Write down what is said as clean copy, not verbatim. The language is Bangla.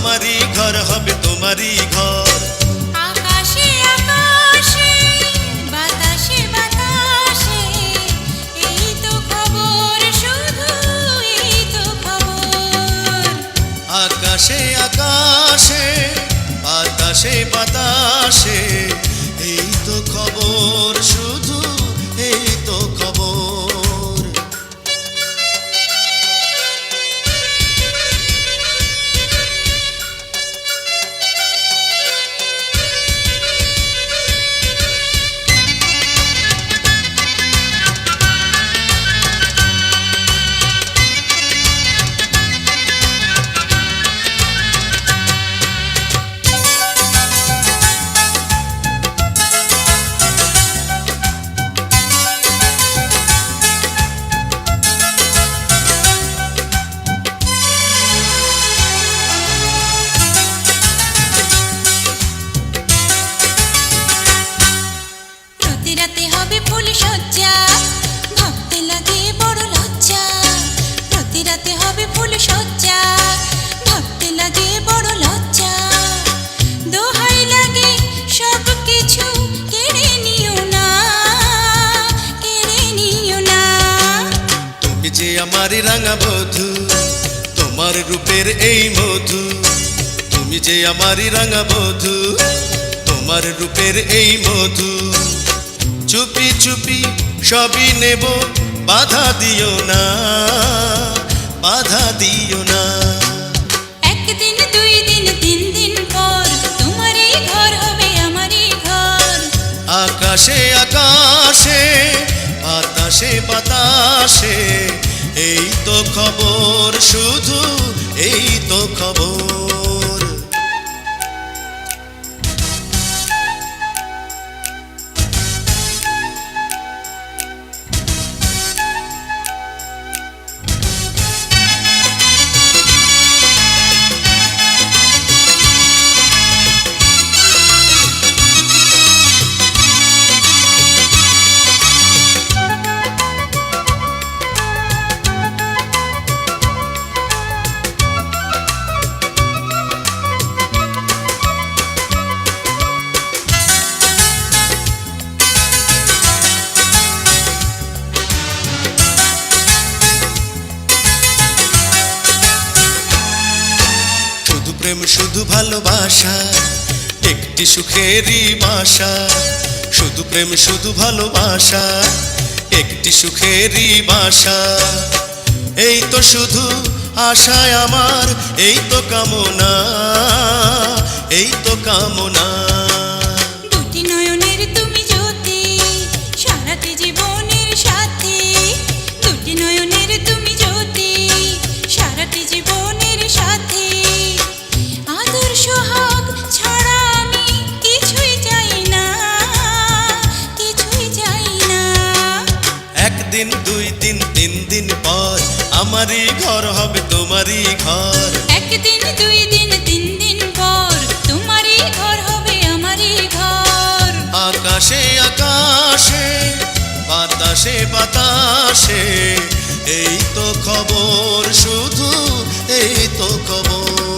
আমারই ঘর হবে তোমারই ঘর। আকাশে আকাশে বাতাসে বাতাসে এই তো খবর, শুধু এই তো খবর। আকাশে আকাশে বাতাসে বাতাসে এই তো খবর, শুধু এই তো খবর। প্রতি রাতে হবে ফুল সজ্জা, ভাবতে লাগে বড় লজ্জা। প্রতি রাতে হবে ফুল সজ্জা, ভাবতে লাগে বড় লজ্জা। দোহাই লাগে সব কিছু কেড়ে নিও না, কেড়ে নিও না। তুমি যে আমারই রাঙা বধূ, তোমার রূপের এই মধু। তুমি যে আমারই রাঙা বধূ, তোমার রূপের এই মধু। চুপি চুপি সবই নেব, বাধা দিও না, বাধা দিও না। একদিন দুই দিন তিন দিন পর তোমারই ঘর হবে আমারই ঘর। আকাশে আকাশে বাতাসে বাতাসে এই তো খবর, শুধু এই তো খবর। শুধু প্রেম শুধু ভালোবাসা, একটি সুখেরই বাসা। শুধু প্রেম শুধু ভালোবাসা, একটি সুখেরই বাসা। এই তো শুধু আশায় আমার, এই তো কামনা, এই তো কামনা। দুটি নয়নের তুমি জ্যোতি, সারাটি জীবনের সাথী। দুটি নয়নের তুমি জ্যোতি, সারাটি জীবনের সাথী। আদর সোহাগ ছাড়া আমি কিছুই চাই না, কিছুই চাই না। একদিন দুই দিন তিন দিন পর আমারই ঘর হবে তোমারই ঘর। একদিন দুই দিন তিন দিন পর তোমারই ঘর হবে আমারই ঘর। আকাশে আকাশে বাতাসে বাতাসে এই তো খবর, শুধু এই তো খবর।